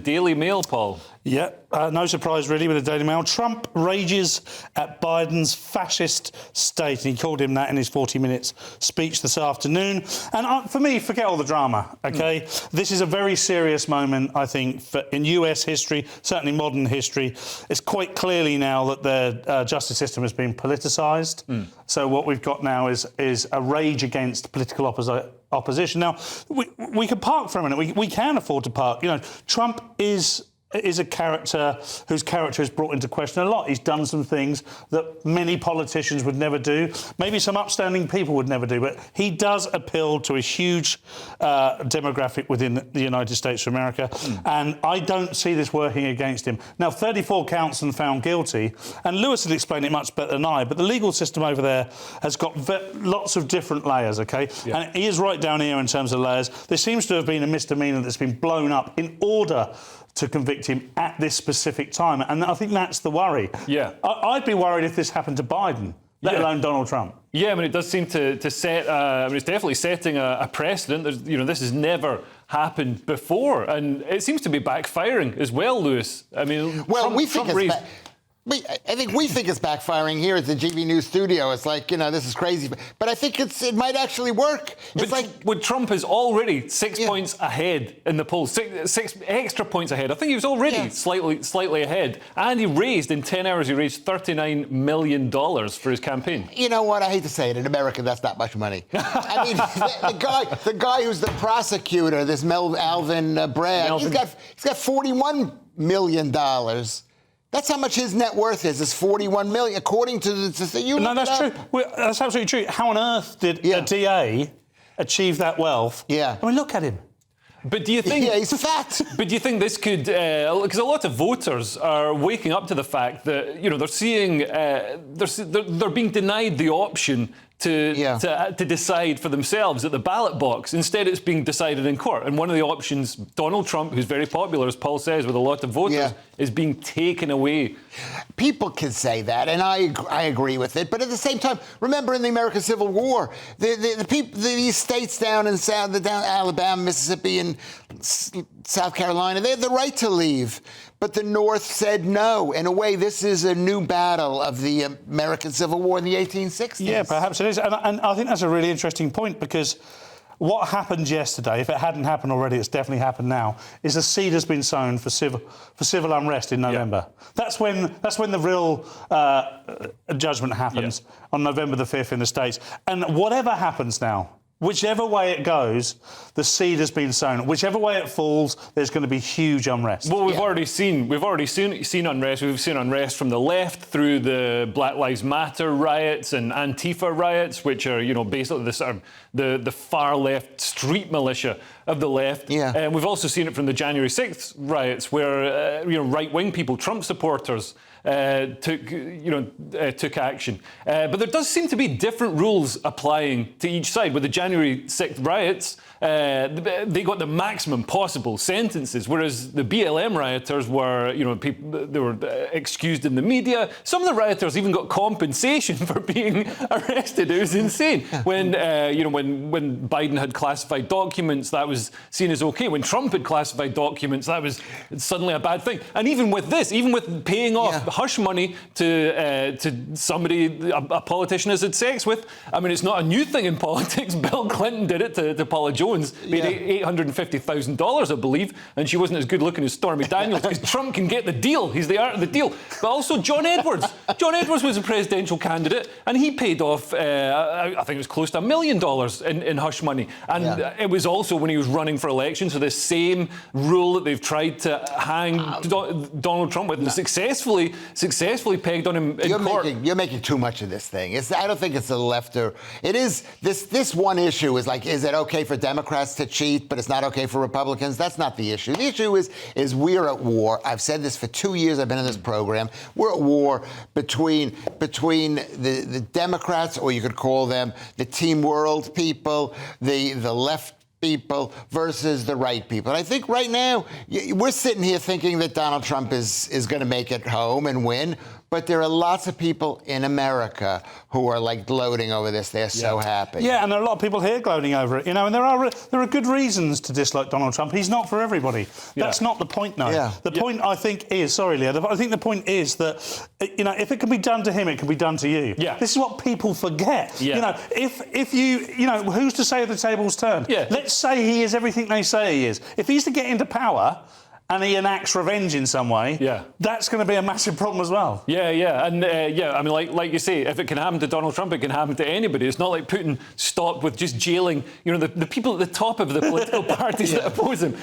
Daily Mail, Paul. Yeah, no surprise really with the Daily Mail. Trump rages at Biden's fascist state. And he called him that in his 40 minutes speech this afternoon. And for me, forget all the drama, OK? This is a very serious moment, I think, in US history, certainly modern history. It's quite clearly now that the justice system has been politicised. So what we've got now is a rage against political opposition. Now, we can park for a minute. We can afford to park. You know, Trump is a character whose character is brought into question a lot. He's done some things that many politicians would never do, maybe some upstanding people would never do, but he does appeal to a huge demographic within the United States of America, and I don't see this working against him. Now, 34 counts and found guilty, and Lewis will explain it much better than I, but the legal system over there has got lots of different layers, OK? Yeah. And he is right down here in terms of layers. There seems to have been a misdemeanor that's been blown up in order to convict him at this specific time. And I think that's the worry. Yeah. I'd be worried if this happened to Biden, let alone Donald Trump. Yeah, I mean, it does seem to set... it's definitely setting a precedent. This has never happened before. And it seems to be backfiring as well, Lewis. I mean, well, I think we think it's backfiring here at the GV News studio. It's like, this is crazy. But I think it might actually work. But Trump is already 6 points ahead in the polls, six extra points ahead. I think he was already slightly ahead. And he raised, in 10 hours, he raised $39 million for his campaign. You know what? I hate to say it. In America, that's not much money. I mean, the guy who's the prosecutor, this Alvin Bragg, he's got $41 million. That's how much his net worth is $41 million, according to the... No, that's true. That's absolutely true. How on earth did a DA achieve that wealth? Yeah. I mean, look at him. But do you think... Yeah, he's fat. But do you think this could... Because a lot of voters are waking up to the fact that, they're seeing... they're being denied the option to decide for themselves at the ballot box. Instead, it's being decided in court. And one of the options, Donald Trump, who's very popular, as Paul says, with a lot of voters, is being taken away. People can say that, and I agree with it. But at the same time, remember in the American Civil War, these states down in Alabama, Mississippi, and South Carolina, they had the right to leave. But the North said no. In a way, this is a new battle of the American Civil War in the 1860s. Yeah, perhaps it is. And I think that's a really interesting point, because what happened yesterday, if it hadn't happened already, it's definitely happened now, is the seed has been sown for civil unrest in November. Yeah. That's when the real judgment happens, on November the 5th in the States. And whatever happens now, whichever way it goes, the seed has been sown. Whichever way it falls, there's going to be huge unrest. Well, we've already seen unrest. We've seen unrest from the left through the Black Lives Matter riots and Antifa riots, which are, basically the sort of the far left street militia of the left. Yeah. And we've also seen it from the January 6th riots, where right-wing people, Trump supporters, took action. But there does seem to be different rules applying to each side. With the January 6th riots, they got the maximum possible sentences, whereas the BLM rioters were, they were excused in the media. Some of the rioters even got compensation for being arrested. It was insane. When Biden had classified documents, that was seen as okay. When Trump had classified documents, that was suddenly a bad thing. And even with this, even with paying off hush money to somebody a politician has had sex with, I mean, it's not a new thing in politics. Bill Clinton did it to Paula Jones, paid $850,000, I believe, and she wasn't as good looking as Stormy Daniels, because Trump can get the deal. He's the art of the deal. But also John Edwards. John Edwards was a presidential candidate, and he paid off, I think it was close to $1 million in hush money. And it was also when he was running for election, so the same rule that they've tried to hang Donald Trump with, and successfully pegged on him in court. You're making too much of this thing. I don't think it's a left or... It is... This one issue is like, is it okay for Democrats to cheat, but it's not okay for Republicans? That's not the issue. The issue is we're at war. I've said this for 2 years. I've been in this program. We're at war between the Democrats, or you could call them the Team World people, the left people versus the right people. And I think right now we're sitting here thinking that Donald Trump is going to make it home and win. but there are lots of people in America who are like gloating over this. They're so happy. Yeah, and there are a lot of people here gloating over it, you know, and there are good reasons to dislike Donald Trump. He's not for everybody. That's not the point, though. Yeah. The point, I think, is, sorry, Leo, I think the point is that, you know, if it can be done to him, it can be done to you. Yeah. This is what people forget. Yeah. You know, if you know, who's to say the table's turned? Yeah. Let's say he is everything they say he is. If he's to get into power and he enacts revenge in some way, that's going to be a massive problem as well. Yeah, yeah, and I mean, like you say, if it can happen to Donald Trump, it can happen to anybody. It's not like Putin stopped with just jailing, you know, the people at the top of the political parties that oppose him.